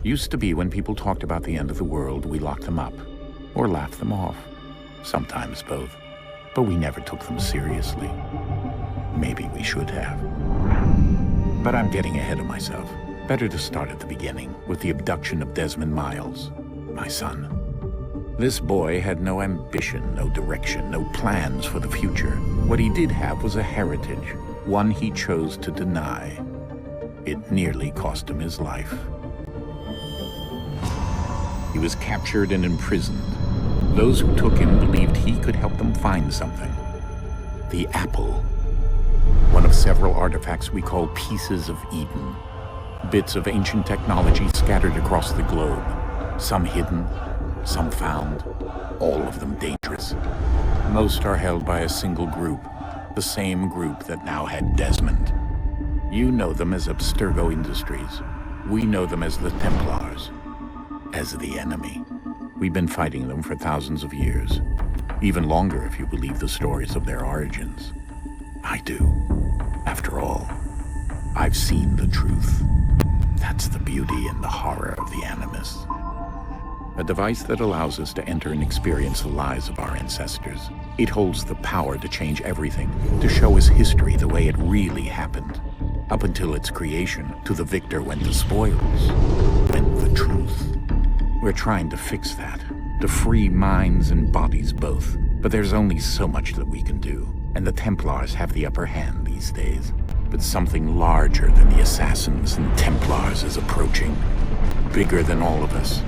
Used to be when people talked about the end of the world, we locked them up, or laughed them off. Sometimes both. But we never took them seriously. Maybe we should have. But I'm getting ahead of myself. Better to start at the beginning, with the abduction of Desmond Miles, my son. This boy had no ambition, no direction, no plans for the future. What he did have was a heritage, one he chose to deny. It nearly cost him his life. He was captured and imprisoned. Those who took him believed he could help them find something. The apple. One of several artifacts we call pieces of Eden. Bits of ancient technology scattered across the globe. Some hidden, some found, all of them dangerous. Most are held by a single group, the same group that now had Desmond. You know them as Abstergo Industries. We know them as the Templars. As the enemy. We've been fighting them for thousands of years. Even longer if you believe the stories of their origins. I do. After all, I've seen the truth. That's the beauty and the horror of the Animus. A device that allows us to enter and experience the lives of our ancestors. It holds the power to change everything, to show us history the way it really happened. Up until its creation, to the victor went the spoils, went the truth. We're trying to fix that, to free minds and bodies both. But there's only so much that we can do, and the Templars have the upper hand these days. But something larger than the Assassins and Templars is approaching, bigger than all of us.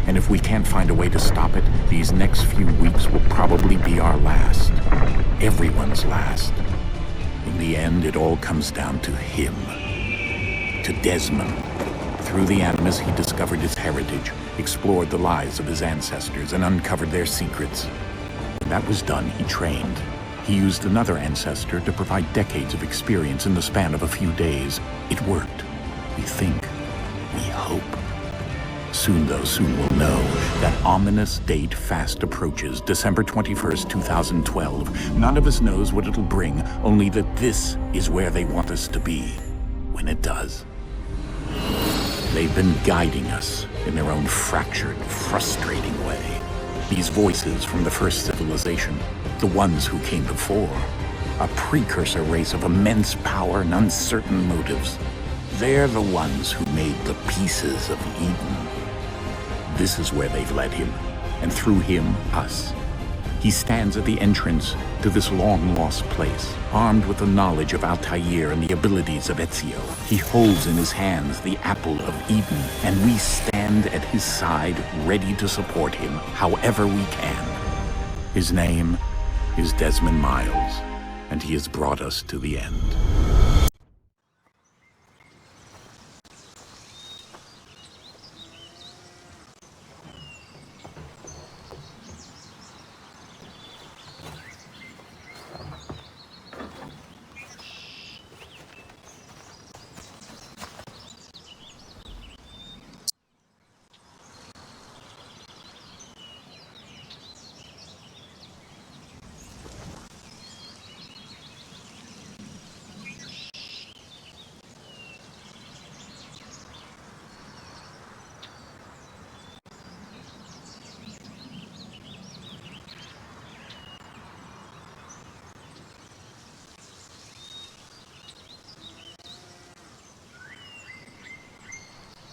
And if we can't find a way to stop it, these next few weeks will probably be our last. Everyone's last. In the end, it all comes down to him. To Desmond. Through the Animus, he discovered his heritage, explored the lives of his ancestors, and uncovered their secrets. When that was done, he trained. He used another ancestor to provide decades of experience in the span of a few days. It worked. We think. We hope. Soon we'll know. That ominous date fast approaches, December 21st, 2012. None of us knows what it'll bring, only that this is where they want us to be. When it does. They've been guiding us in their own fractured, frustrating way. These voices from the first civilization, the ones who came before, a precursor race of immense power and uncertain motives. They're the ones who made the pieces of Eden. This is where they've led him, and through him, us. He stands at the entrance to this long-lost place, armed with the knowledge of Altair and the abilities of Ezio. He holds in his hands the apple of Eden, and we stand at his side, ready to support him however we can. His name is Desmond Miles, and he has brought us to the end.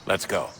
Let's go.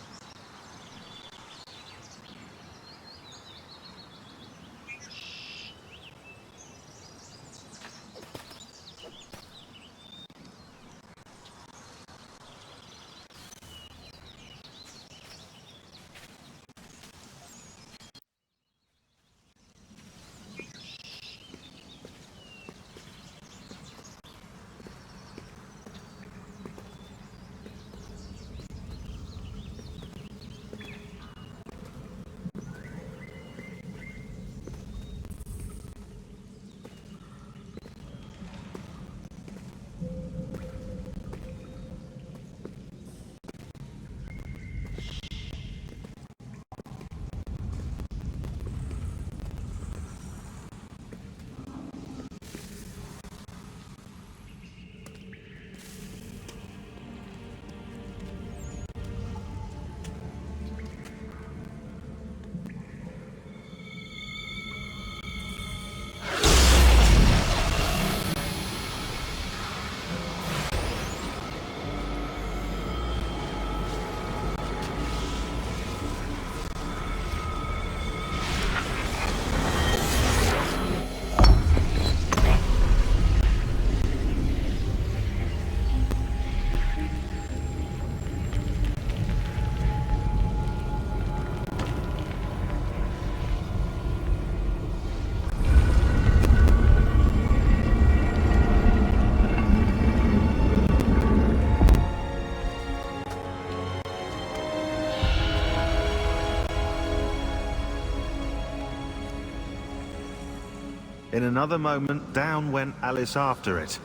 In another moment, down went Alice after it,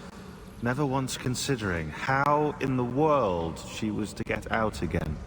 never once considering how in the world she was to get out again.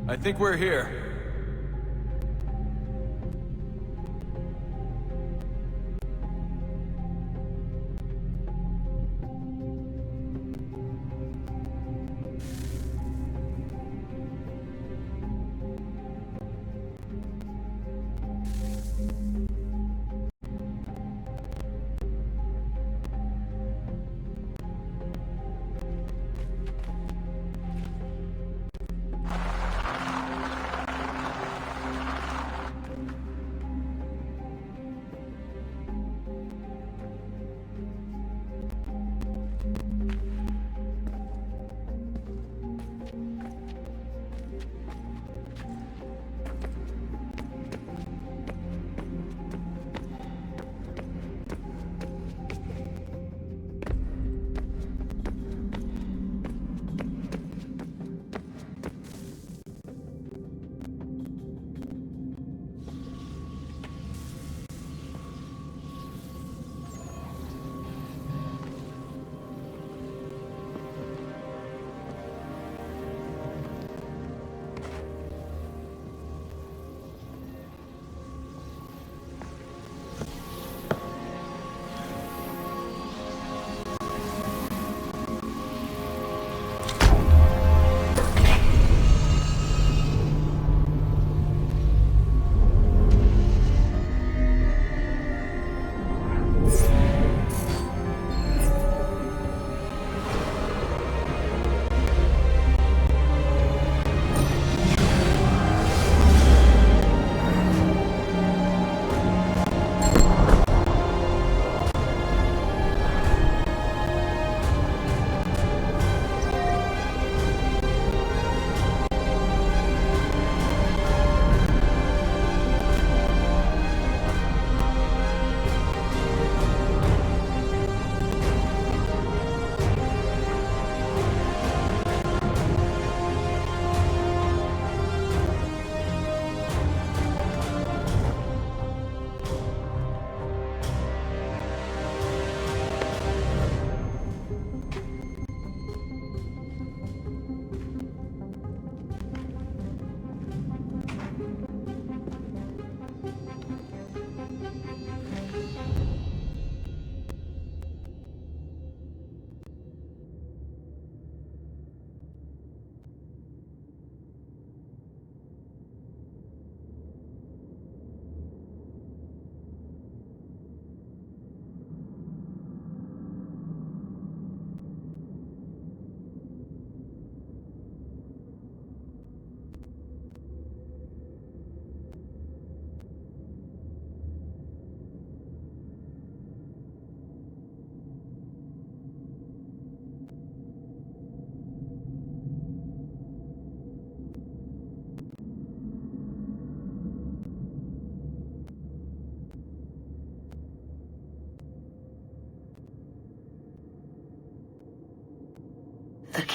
I think we're here.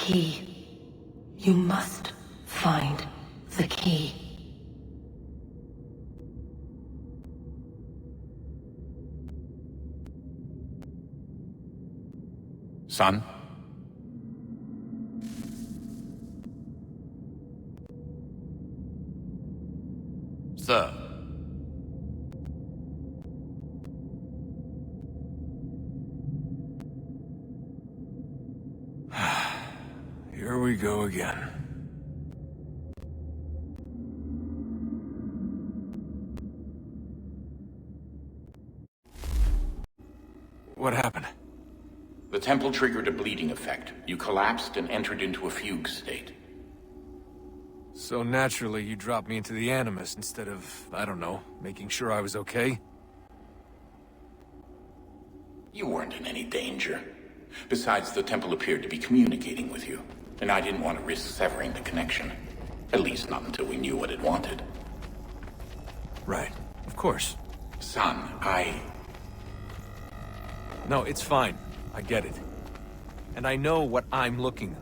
key. You must find the key. Son? Sir. Here we go again. What happened? The temple triggered a bleeding effect. You collapsed and entered into a fugue state. So naturally, you dropped me into the Animus instead of, I don't know, making sure I was okay? You weren't in any danger. Besides, the temple appeared to be communicating with you, and I didn't want to risk severing the connection. At least not until we knew what it wanted. Right. Of course. Son, No, it's fine. I get it. And I know what I'm looking